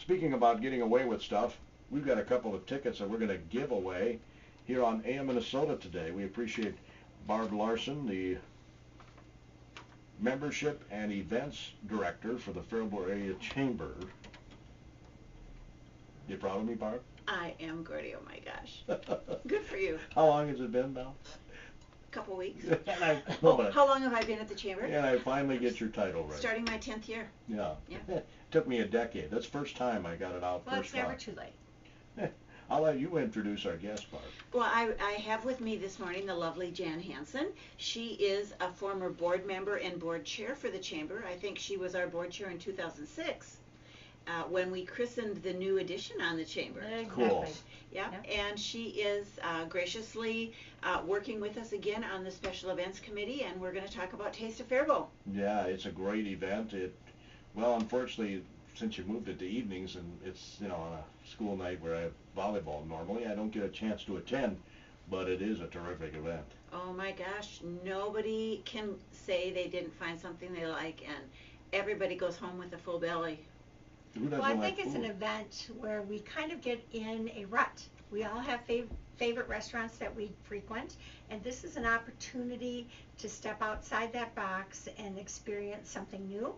Speaking about getting away with stuff, we've got a couple of tickets that we're going to give away here on AM Minnesota today. We appreciate Barb Larson, the Membership and Events Director for the Faribault Area Chamber. You proud of me, Barb? I am, Gordy. Oh my gosh. Good for you. How long has it been now? Couple weeks. How long have I been at the chamber? And I finally get your title right. Starting my 10th year. Yeah. Yeah. Took me a decade. That's the first time I got it out. Well, first it's never time. too late. I'll let you introduce our guest, Barb. Well, I have with me this morning the lovely Jan Hansen. She is a former board member and board chair for the chamber. I think she was our board chair in 2006. When we christened the new edition on the chamber. Exactly. Cool. Yeah, and she is graciously working with us again on the Special Events Committee, and we're going to talk about Taste of Faribault. Yeah, it's a great event. Well, unfortunately, since you moved it to evenings, and it's, on a school night where I have volleyball normally, I don't get a chance to attend, but it is a terrific event. Oh my gosh, nobody can say they didn't find something they like, and everybody goes home with a full belly. Well, I think it's an event where we kind of get in a rut. We all have favorite restaurants that we frequent, and this is an opportunity to step outside that box and experience something new,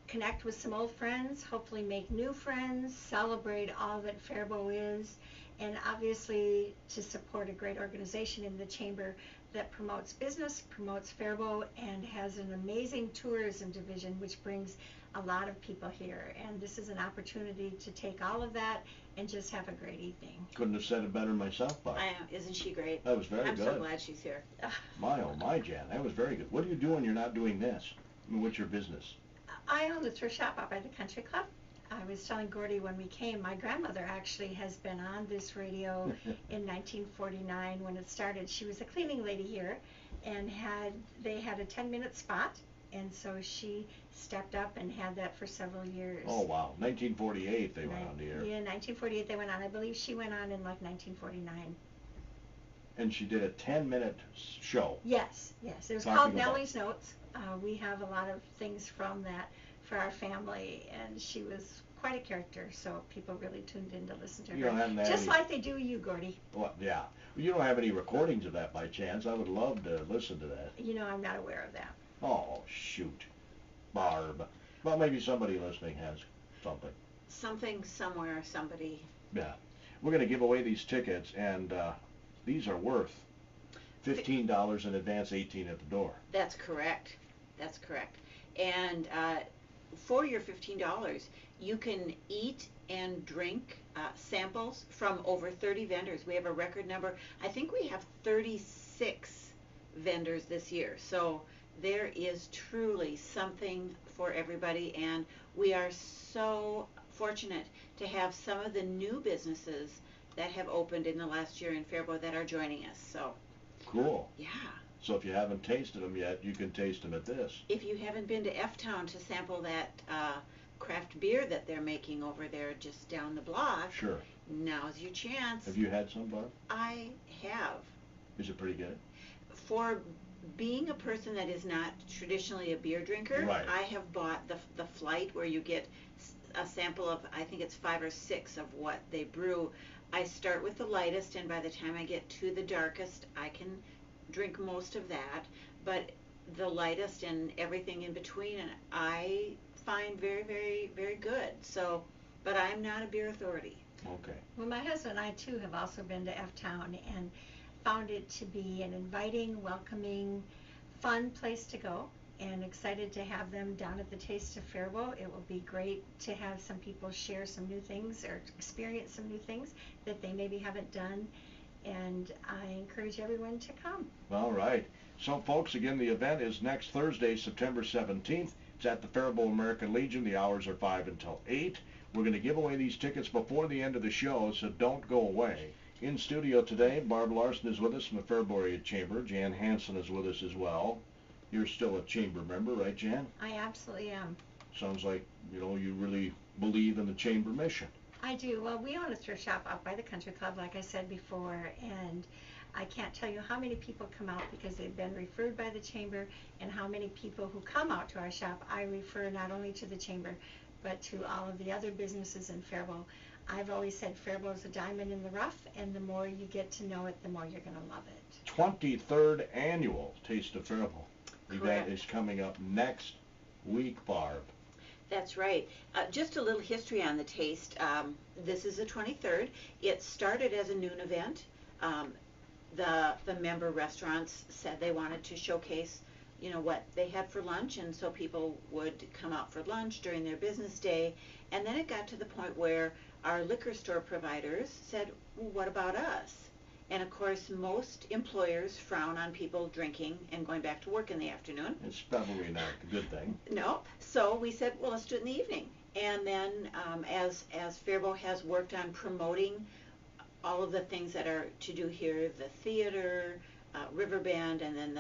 connect with some old friends, hopefully make new friends, celebrate all that Faribault is, and obviously to support a great organization in the chamber that promotes business, promotes Faribault, and has an amazing tourism division which brings a lot of people here. And this is an opportunity to take all of that and just have a great evening. Couldn't have said it better myself, Bob. Isn't she great? That was very good. I'm so glad she's here. My, oh my, Jan, that was very good. What do you do when you're not doing this? I mean, what's your business? I own a thrift shop out by the country club. I was telling Gordy when we came, my grandmother actually has been on this radio in 1949 when it started. She was a cleaning lady here, and they had a 10-minute spot, and so she stepped up and had that for several years. Oh wow, 1948 they went on the air. Yeah, 1948 they went on. I believe she went on in like 1949. And she did a 10-minute show. Yes. It was called Nellie's Notes. We have a lot of things from that for our family, and she was quite a character, so people really tuned in to listen to her. Just like they do you, Gordy. Well, yeah. You don't have any recordings of that by chance? I would love to listen to that. I'm not aware of that. Oh, shoot. Barb. Well, maybe somebody listening has something. Something, somewhere, somebody. Yeah. We're going to give away these tickets, and these are worth $15 in advance, $18 at the door. That's correct. And for your $15, you can eat and drink samples from over 30 vendors. We have a record number. I think we have 36 vendors this year. So there is truly something for everybody, and we are so fortunate to have some of the new businesses that have opened in the last year in Faribault that are joining us. So cool. Yeah. So if you haven't tasted them yet, you can taste them at this. If you haven't been to F-Town to sample that craft beer that they're making over there just down the block, sure, now's your chance. Have you had some, Barb? I have. Is it pretty good? For being a person that is not traditionally a beer drinker, right, I have bought the flight where you get a sample of, I think it's 5 or 6 of what they brew. I start with the lightest, and by the time I get to the darkest, I can drink most of that, but the lightest and everything in between, and I find very, very, very good. So, but I'm not a beer authority. Okay. Well, my husband and I too have also been to F-Town and found it to be an inviting, welcoming, fun place to go, and excited to have them down at the Taste of Faribault. It will be great to have some people share some new things or experience some new things that they maybe haven't done, and I encourage everyone to come. All right. So, folks, again, the event is next Thursday, September 17th. It's at the Faribault American Legion. The hours are 5 until 8. We're going to give away these tickets before the end of the show, so don't go away. In studio today, Barb Larson is with us from the Faribault Area Chamber. Jan Hansen is with us as well. You're still a chamber member, right, Jan? I absolutely am. Sounds like, you really believe in the chamber mission. I do. Well, we own a thrift shop out by the country club, like I said before, and I can't tell you how many people come out because they've been referred by the chamber, and how many people who come out to our shop I refer not only to the chamber but to all of the other businesses in Faribault. I've always said Faribault is a diamond in the rough, and the more you get to know it, the more you're going to love it. 23rd annual Taste of Faribault event Correct. is coming up next week, Barb. That's right. Just a little history on the Taste. This is the 23rd. It started as a noon event. The member restaurants said they wanted to showcase, you know, what they had for lunch, and so people would come out for lunch during their business day. And then it got to the point where our liquor store providers said, well, what about us? And of course, most employers frown on people drinking and going back to work in the afternoon. It's probably not a good thing. No. So we said, well, let's do it in the evening. And then as Faribault has worked on promoting all of the things that are to do here, the theater, River Band, and then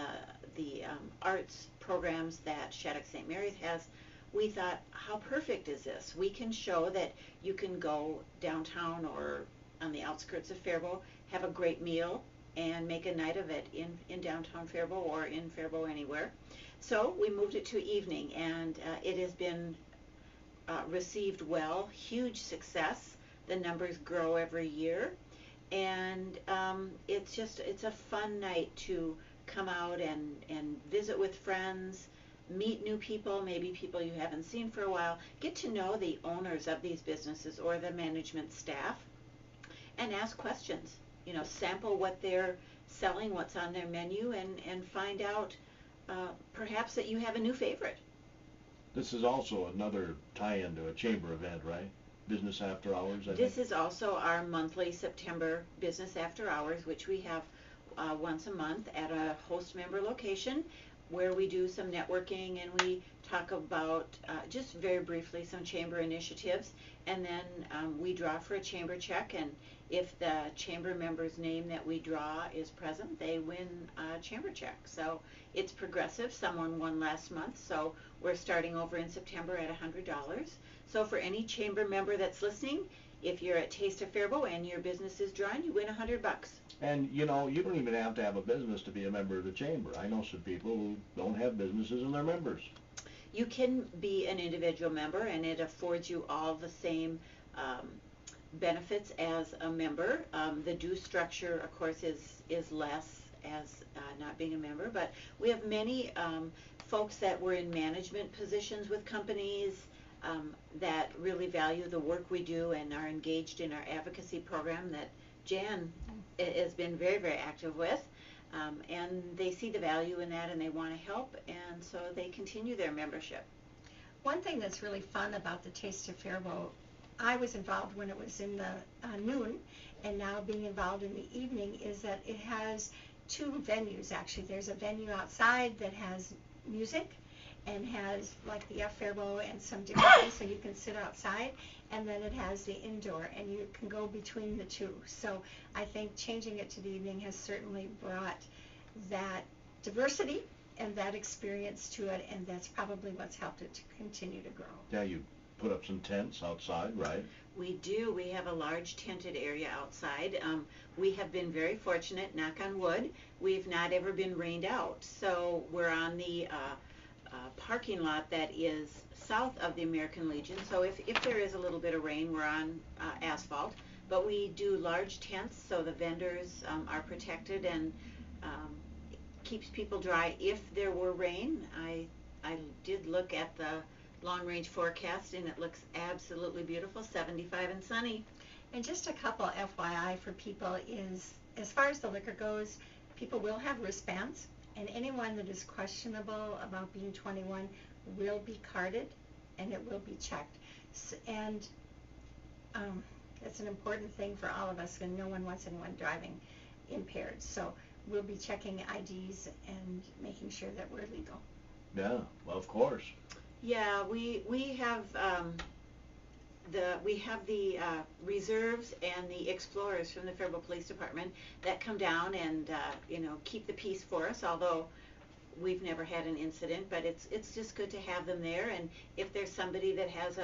the arts programs that Shattuck St. Mary's has, we thought, how perfect is this? We can show that you can go downtown or on the outskirts of Faribault, have a great meal, and make a night of it in downtown Faribault or in Faribault anywhere. So we moved it to evening, and it has been received well, huge success. The numbers grow every year, and it's a fun night to come out and visit with friends, meet new people, maybe people you haven't seen for a while, get to know the owners of these businesses or the management staff, and ask questions. You know, sample what they're selling, what's on their menu, and find out perhaps that you have a new favorite. This is also another tie-in to a chamber event, right? Business After Hours, I think. This is also our monthly September Business After Hours, which we have once a month at a host member location, where we do some networking and we talk about, just very briefly, some chamber initiatives, and then we draw for a chamber check, and if the chamber member's name that we draw is present, they win a chamber check. So it's progressive. Someone won last month, so we're starting over in September at $100. So for any chamber member that's listening, if you're at Taste of Faribault and your business is drawn, you win $100. And you know, you don't even have to have a business to be a member of the chamber. I know some people who don't have businesses and they're members. You can be an individual member, and it affords you all the same benefits as a member. The due structure, of course, is less as not being a member, but we have many folks that were in management positions with companies that really value the work we do and are engaged in our advocacy program that Jan has been very, very active with, and they see the value in that and they want to help, and so they continue their membership. One thing that's really fun about the Taste of Faribault, I was involved when it was in the noon, and now being involved in the evening, is that it has two venues actually. There's a venue outside that has music and has like the F Faribault and some different things, so you can sit outside, and then it has the indoor, and you can go between the two. So I think changing it to the evening has certainly brought that diversity and that experience to it, and that's probably what's helped it to continue to grow. Yeah, you put up some tents outside, right? We do. We have a large tented area outside. We have been very fortunate, knock on wood. We've not ever been rained out. So we're on the parking lot that is south of the American Legion. So if there is a little bit of rain, we're on asphalt. But we do large tents so the vendors are protected, and keeps people dry if there were rain. I did look at the long-range forecast, and it looks absolutely beautiful, 75 and sunny. And just a couple FYI for people is, as far as the liquor goes, people will have wristbands, and anyone that is questionable about being 21 will be carded, and it will be checked. And that's an important thing for all of us, and no one wants anyone driving impaired. So we'll be checking IDs and making sure that we're legal. Yeah, well, of course. Yeah, we have the reserves and the explorers from the Faribault Police Department that come down and keep the peace for us. Although we've never had an incident, but it's just good to have them there. And if there's somebody that has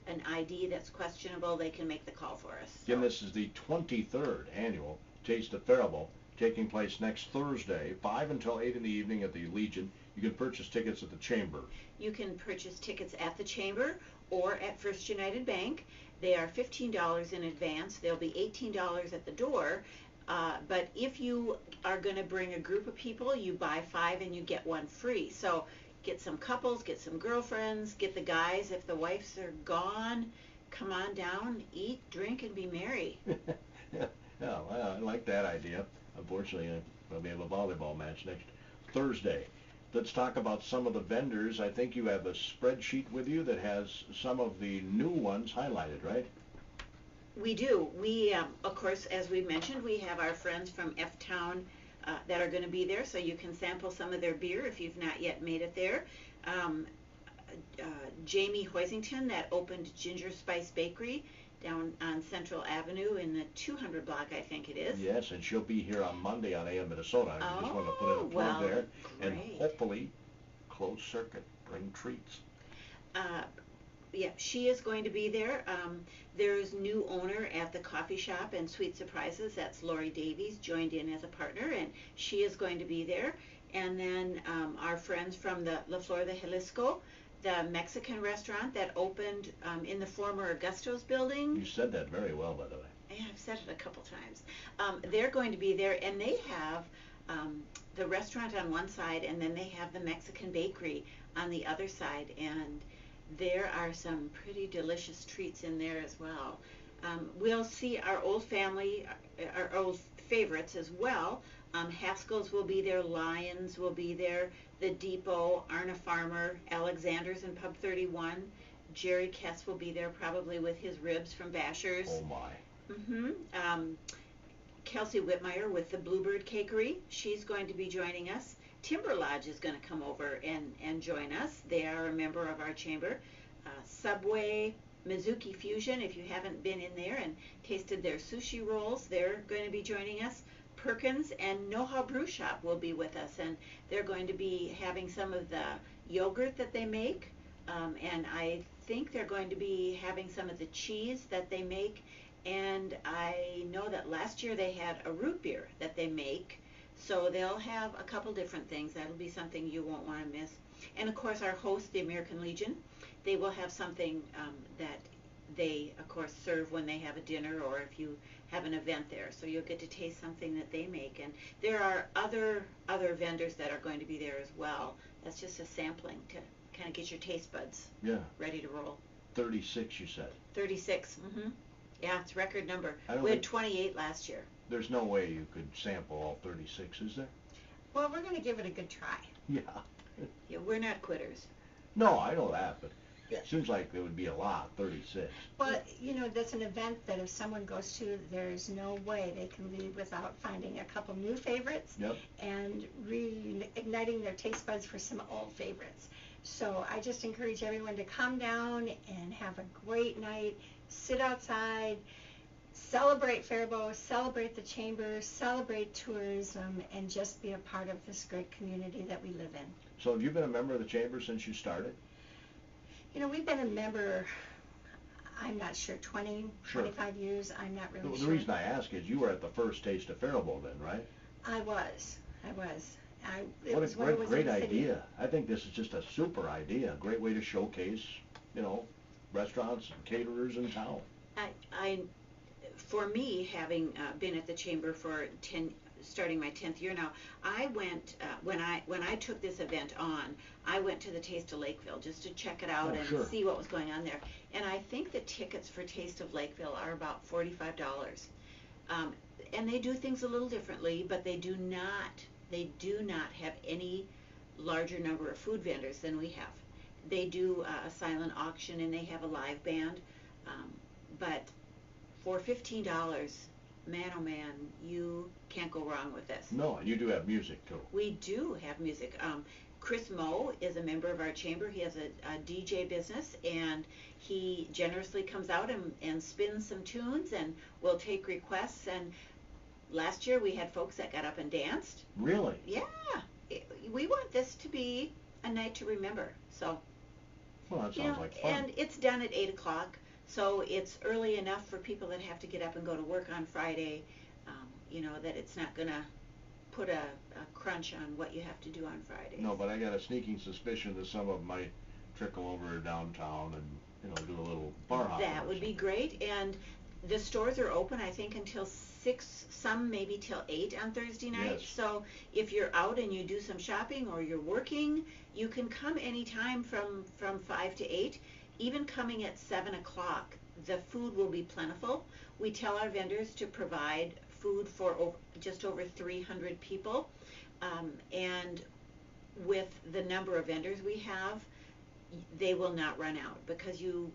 an ID that's questionable, they can make the call for us. Again, this is the 23rd annual Taste of Faribault, taking place next Thursday, 5 until 8 in the evening at the Legion. You can purchase tickets at the Chamber. You can purchase tickets at the Chamber or at First United Bank. They are $15 in advance. They'll be $18 at the door. But if you are going to bring a group of people, you buy 5 and you get 1 free. So get some couples, get some girlfriends, get the guys if the wives are gone. Come on down, eat, drink, and be merry. Yeah, well, I like that idea. Unfortunately, we have a volleyball match next Thursday. Let's talk about some of the vendors. I think you have a spreadsheet with you that has some of the new ones highlighted, right? We do. We, of course, as we mentioned, we have our friends from F-Town that are going to be there, so you can sample some of their beer if you've not yet made it there. Jamie Hoisington that opened Ginger Spice Bakery down on Central Avenue in the 200 block, I think it is. Yes, and she'll be here on Monday on AM Minnesota. I just want to put in a plug there. Great. And hopefully, closed circuit, bring treats. Yeah, she is going to be there. There's new owner at the coffee shop and Sweet Surprises. That's Lori Davies, joined in as a partner, and she is going to be there. And then our friends from the La Flor de Jalisco, the Mexican restaurant that opened in the former Augusto's building. You said that very well, by the way. Yeah, I've said it a couple times. They're going to be there, and they have the restaurant on one side, and then they have the Mexican bakery on the other side, and there are some pretty delicious treats in there as well. We'll see our old family, our old favorites as well. Haskell's will be there, Lyons will be there, The Depot, Arna Farmer, Alexander's and Pub 31. Jerry Kess will be there probably with his ribs from Basher's. Oh my. Kelsey Whitmire with the Bluebird Cakery. She's going to be joining us. Timber Lodge is going to come over and join us. They are a member of our chamber. Subway, Mizuki Fusion, if you haven't been in there and tasted their sushi rolls, they're going to be joining us. Perkins and Know-How Brew Shop will be with us, and they're going to be having some of the yogurt that they make, and I think they're going to be having some of the cheese that they make, and I know that last year they had a root beer that they make, so they'll have a couple different things. That'll be something you won't want to miss. And of course our host, the American Legion, they will have something that they of course serve when they have a dinner or if you have an event there, so you'll get to taste something that they make. And there are other vendors that are going to be there as well. That's just a sampling to kind of get your taste buds ready to roll. 36 you said. 36. Yeah, it's record number. We had 28 last year. There's no way you could sample all 36, is there? Well, we're going to give it a good try. Yeah. Yeah, we're not quitters. No, I know that, but it seems like there would be a lot, 36. Well, you know, that's an event that if someone goes to, there's no way they can leave without finding a couple new favorites and reigniting their taste buds for some old favorites. So I just encourage everyone to come down and have a great night, sit outside, celebrate Faribault, celebrate the chamber, celebrate tourism, and just be a part of this great community that we live in. So have you been a member of the chamber since you started? You know, we've been a member, I'm not sure, 25 years, I'm not really sure. The reason I ask is you were at the first Taste of Faribault then, right? I was. What a great idea. I think this is just a super idea, a great way to showcase, you know, restaurants and caterers in town. For me, having been at the chamber for starting my 10th year now, I went when I took this event on, I went to the Taste of Lakeville just to check it out and see what was going on there. And I think the tickets for Taste of Lakeville are about $45. And they do things a little differently, but they do not have any larger number of food vendors than we have. They do a silent auction and they have a live band, but for $15, man oh man, you can't go wrong with this. No, and you do have music too. We do have music. Chris Moe is a member of our chamber. He has a DJ business, and he generously comes out and spins some tunes, and we'll take requests. And last year we had folks that got up and danced. Really? Yeah. We want this to be a night to remember. So. Well, that sounds like fun. And it's done at 8 o'clock. So it's early enough for people that have to get up and go to work on Friday, you know, that it's not going to put a crunch on what you have to do on Fridays. No, but I got a sneaking suspicion that some of them might trickle over downtown and, you know, do a little bar hopping. That would be great, and the stores are open, I think, until 6, some maybe till 8 on Thursday night. Yes. So if you're out and you do some shopping or you're working, you can come anytime from 5 to 8. Even coming at 7 o'clock, the food will be plentiful. We tell our vendors to provide food for just over 300 people. And with the number of vendors we have, they will not run out, because you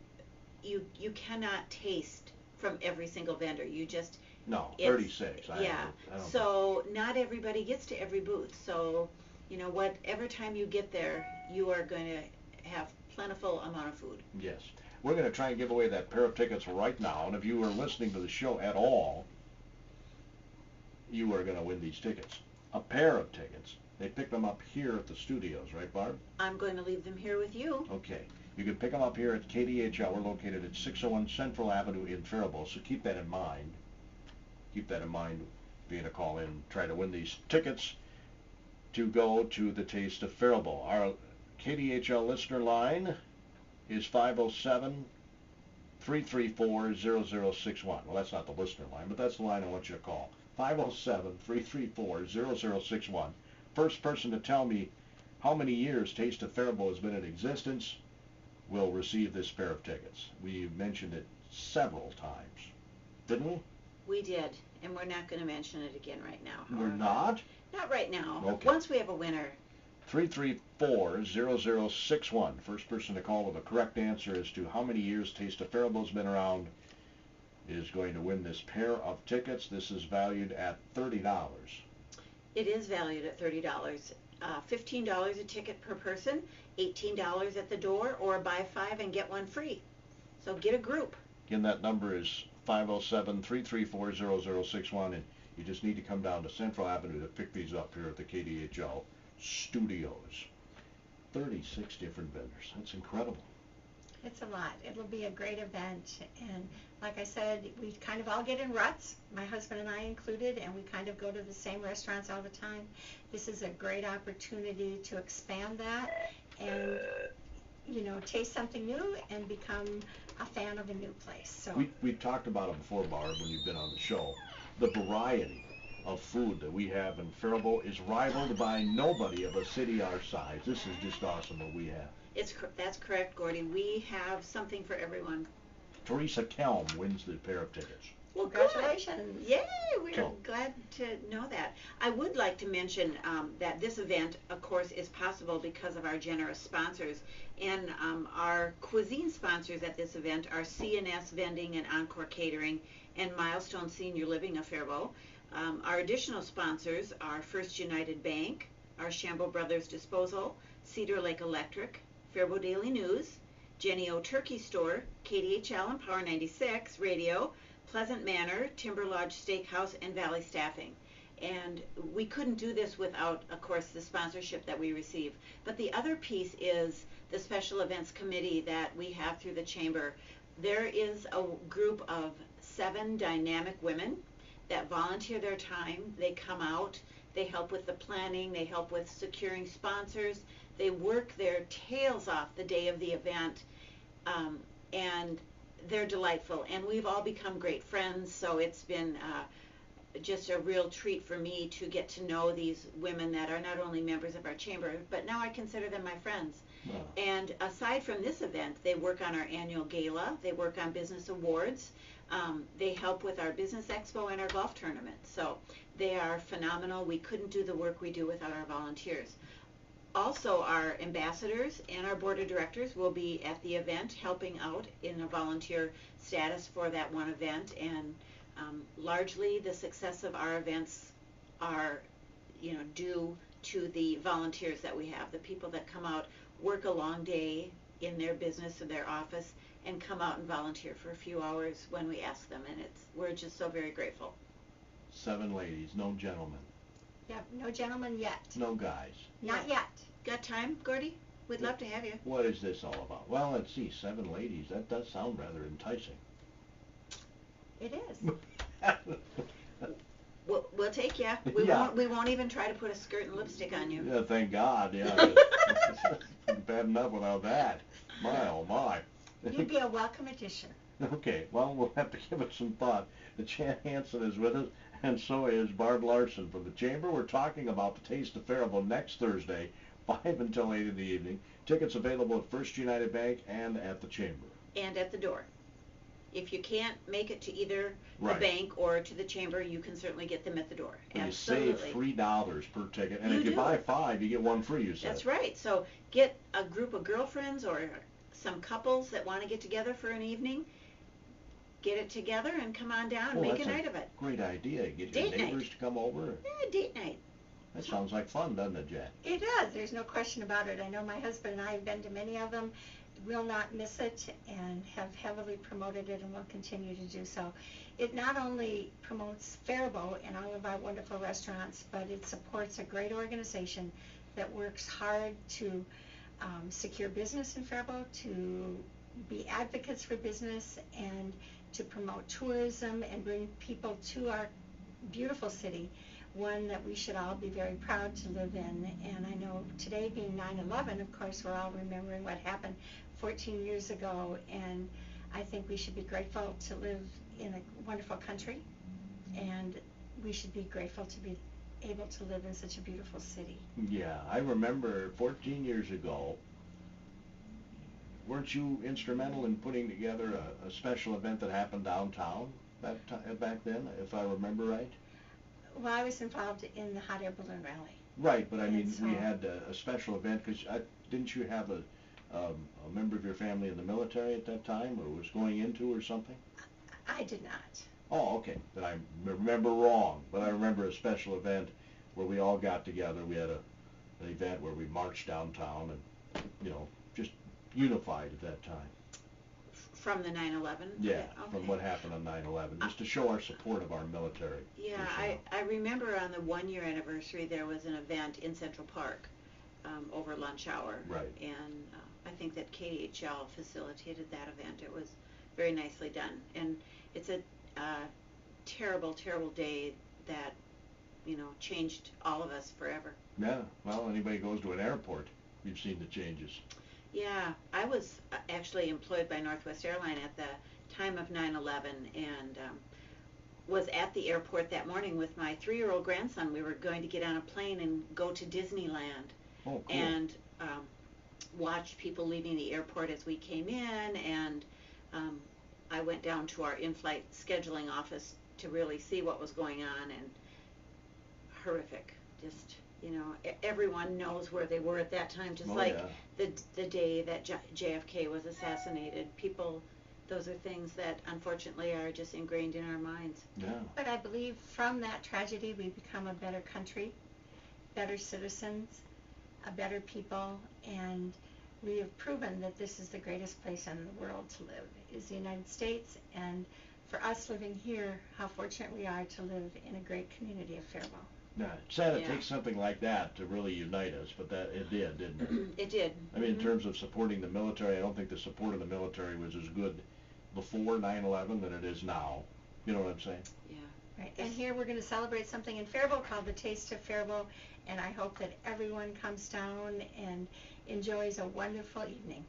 cannot taste from every single vendor. You just... No, 36. Yeah. So not everybody gets to every booth. So, you know, whatever time you get there, you are going to have plentiful amount of food. Yes. We're going to try and give away that pair of tickets right now, and if you are listening to the show at all, you are going to win these tickets. A pair of tickets. They pick them up here at the studios, right, Barb? I'm going to leave them here with you. Okay. You can pick them up here at KDHL. We're located at 601 Central Avenue in Faribault, so keep that in mind. Keep that in mind, being a call in, try to win these tickets to go to the Taste of Faribault. Our KDHL listener line is 507-334-0061. Well, that's not the listener line, but that's the line I want you to call. 507-334-0061. First person to tell me how many years Taste of Faribault has been in existence will receive this pair of tickets. We mentioned it several times, didn't we? We did, and we're not going to mention it again right now. We're not? Not right now. Okay. Once we have a winner. 334-0061. First person to call with a correct answer as to how many years Taste of Faribault's been around is going to win this pair of tickets. This is valued at $30. It is valued at $30. $15 a ticket per person, $18 at the door, or buy 5 and get 1 free. So get a group. Again, that number is 507-334-0061, and you just need to come down to Central Avenue to pick these up here at the KDHL studios. 36 different vendors. That's incredible. It's a lot. It'll be a great event, and like I said, we kind of all get in ruts, my husband and I included, and we kind of go to the same restaurants all the time. This is a great opportunity to expand that and, you know, taste something new and become a fan of a new place. So we've talked about it before, Barb, when you've been on the show. The variety of food that we have in Faribault is rivaled by nobody of a city our size. This is just awesome what we have. That's correct, Gordy. We have something for everyone. Teresa Kelm wins the pair of tickets. Well, congratulations. Yay, we're glad to know that. I would like to mention that this event, of course, is possible because of our generous sponsors. And our cuisine sponsors at this event are C&S Vending and Encore Catering and Milestone Senior Living of Faribault. Our additional sponsors are First United Bank, our Shambo Brothers Disposal, Cedar Lake Electric, Faribault Daily News, Jenny O Turkey Store, KDHL and Power 96 Radio, Pleasant Manor, Timber Lodge Steakhouse, and Valley Staffing. And we couldn't do this without, of course, the sponsorship that we receive. But the other piece is the special events committee that we have through the chamber. There is a group of 7 dynamic women that volunteer their time. They come out, they help with the planning, they help with securing sponsors, they work their tails off the day of the event, and they're delightful. And we've all become great friends, so it's been just a real treat for me to get to know these women that are not only members of our chamber, but now I consider them my friends. Wow. And aside from this event, they work on our annual gala, they work on business awards, they help with our business expo and our golf tournament. So they are phenomenal. We couldn't do the work we do without our volunteers. Also, our ambassadors and our board of directors will be at the event helping out in a volunteer status for that one event, and largely the success of our events are, you know, due to the volunteers that we have, the people that come out, work a long day in their business or their office, and come out and volunteer for a few hours when we ask them, and we're just so very grateful. 7 ladies, no gentlemen. Yep, no gentlemen yet. No guys. Not yet. Got time, Gordy? We'd love to have you. What is this all about? Well, let's see, 7 ladies. That does sound rather enticing. It is. We'll take you. We won't even try to put a skirt and lipstick on you. Yeah, thank God. Yeah, bad enough without that. My oh my. You'd be a welcome addition. Okay, well, we'll have to give it some thought. Jan Hansen is with us, and so is Barb Larson from the Chamber. We're talking about the Taste of Faribault next Thursday, 5 until 8 in the evening. Tickets available at First United Bank and at the Chamber. And at the door. If you can't make it to either the bank or to the Chamber, you can certainly get them at the door. And Absolutely. you save $3 per ticket, and You if you do. buy 5, you get 1 free, you said. That's right. So get a group of girlfriends or some couples that want to get together for an evening. Get it together and come on down and make a night of it. Great idea. Get your neighbors to come over. Yeah, date night. That sounds like fun, doesn't it, Jan? It does. There's no question about it. I know my husband and I have been to many of them. Will not miss it and have heavily promoted it and will continue to do so. It not only promotes Faribault and all of our wonderful restaurants, but it supports a great organization that works hard to secure business in Faribault, to be advocates for business, and to promote tourism and bring people to our beautiful city, one that we should all be very proud to live in. And I know today being 9/11, of course, we're all remembering what happened 14 years ago, and I think we should be grateful to live in a wonderful country, and we should be grateful to be able to live in such a beautiful city. Yeah, I remember 14 years ago, weren't you instrumental in putting together a special event that happened downtown back then, if I remember right? Well, I was involved in the hot air balloon rally. Right, but I mean, we had a special event, because didn't you have a member of your family in the military at that time, or was going into, or something? I did not. Oh, okay. Then I remember wrong, but I remember a special event where we all got together. We had an event where we marched downtown and, just unified at that time. From the 9/11? Yeah, Okay. from what happened on 9/11, just to show our support of our military. Yeah, I remember on the 1-year anniversary there was an event in Central Park over lunch hour. Right. And I think that KDHL facilitated that event. It was very nicely done. And it's a terrible, terrible day that, changed all of us forever. Yeah, well, anybody goes to an airport, you've seen the changes. Yeah, I was actually employed by Northwest Airlines at the time of 9/11 and was at the airport that morning with my 3-year-old grandson. We were going to get on a plane and go to Disneyland. Oh, cool. And watched people leaving the airport as we came in, and I went down to our in-flight scheduling office to really see what was going on, and horrific. Just, everyone knows where they were at that time, just the day that JFK was assassinated. People, those are things that unfortunately are just ingrained in our minds. Yeah. But I believe from that tragedy we become a better country, better citizens, a better people, and we have proven that this is the greatest place in the world to live, is the United States, and for us living here, how fortunate we are to live in a great community of Faribault. Yeah, it's sad it takes something like that to really unite us, but that it did, didn't it? It did. I mean, in terms of supporting the military, I don't think the support of the military was as good before 9/11 than it is now. You know what I'm saying? Yeah. Right. And here we're going to celebrate something in Faribault called the Taste of Faribault, and I hope that everyone comes down and enjoys a wonderful evening.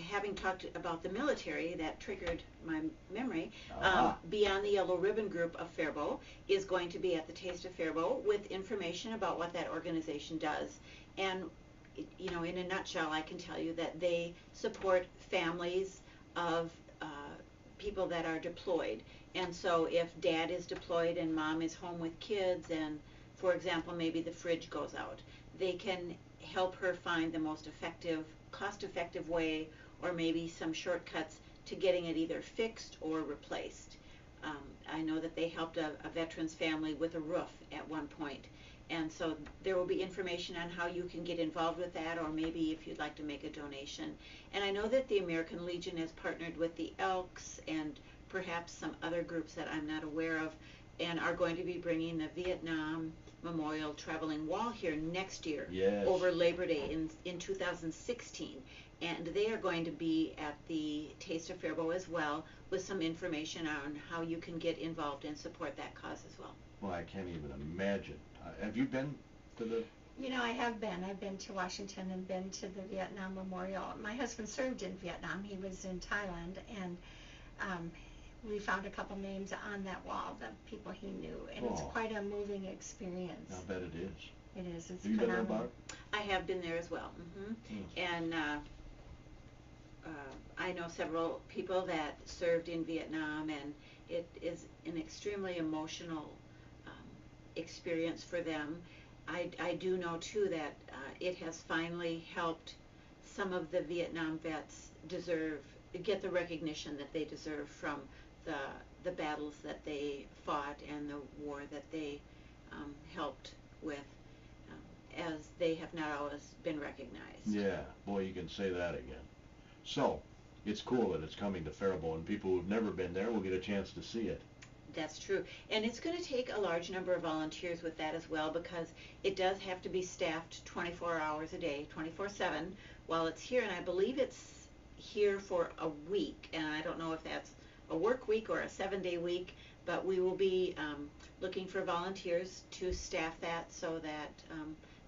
Having talked about the military, that triggered my memory. Beyond the Yellow Ribbon Group of Faribault is going to be at the Taste of Faribault with information about what that organization does. And, in a nutshell, I can tell you that they support families of people that are deployed. And so if dad is deployed and mom is home with kids and, for example, maybe the fridge goes out, they can help her find the most effective, cost-effective way, or maybe some shortcuts to getting it either fixed or replaced. I know that they helped a veteran's family with a roof at one point, and so there will be information on how you can get involved with that, or maybe if you'd like to make a donation. And I know that the American Legion has partnered with the Elks and perhaps some other groups that I'm not aware of, and are going to be bringing the Vietnam Memorial Traveling Wall here next year, Yes. over Labor Day in 2016. And they are going to be at the Taste of Faribault as well, with some information on how you can get involved and support that cause as well. Well, I can't even imagine. Have you been to the... You know, I have been. I've been to Washington and been to the Vietnam Memorial. My husband served in Vietnam. He was in Thailand, and we found a couple names on that wall, the people he knew, and it's quite a moving experience. I bet it is. It is. It's have you phenomenal. been there, Barb? I have been there as well. And I know several people that served in Vietnam, and it is an extremely emotional experience for them. I do know too that it has finally helped some of the Vietnam vets get the recognition that they deserve from the battles that they fought and the war that they helped with, as they have not always been recognized. Yeah, boy, you can say that again. So, it's cool that it's coming to Faribault, and people who've never been there will get a chance to see it. That's true. And it's going to take a large number of volunteers with that as well, because it does have to be staffed 24 hours a day, 24/7, while it's here. And I believe it's here for a week. And I don't know if that's a work week or a 7-day week, but we will be looking for volunteers to staff that so that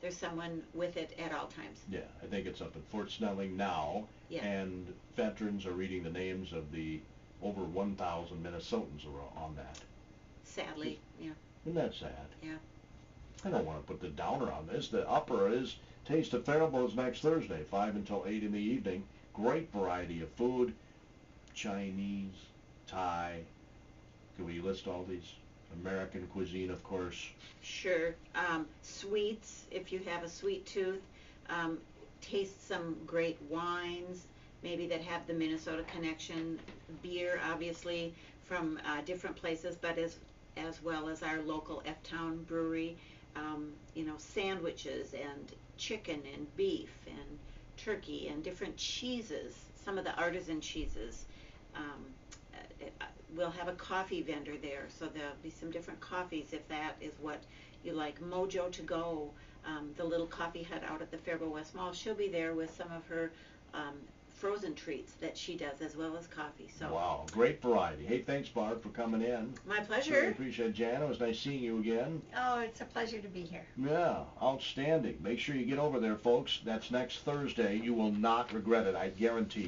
there's someone with it at all times. Yeah, I think it's up at Fort Snelling now, and veterans are reading the names of the over 1,000 Minnesotans are on that. Sadly, yeah. Isn't that sad? Yeah. I don't want to put the downer on this. The upper is Taste of Faribault next Thursday, 5 until 8 in the evening. Great variety of food, Chinese, Thai. Can we list all these? American cuisine, of course. Sure. Sweets, if you have a sweet tooth. Taste some great wines, maybe that have the Minnesota connection. Beer, obviously, from different places, but as well as our local F-Town brewery. You know, sandwiches and chicken and beef and turkey and different cheeses, some of the artisan cheeses. We'll have a coffee vendor there, so there'll be some different coffees if that is what you like. Mojo to Go, the little coffee hut out at the Faribault West Mall, she'll be there with some of her frozen treats that she does, as well as coffee. So wow, great variety. Hey, thanks, Barb, for coming in. My pleasure. Really appreciate it, Jan. It was nice seeing you again. Oh, it's a pleasure to be here. Yeah, outstanding. Make sure you get over there, folks. That's next Thursday. You will not regret it, I guarantee.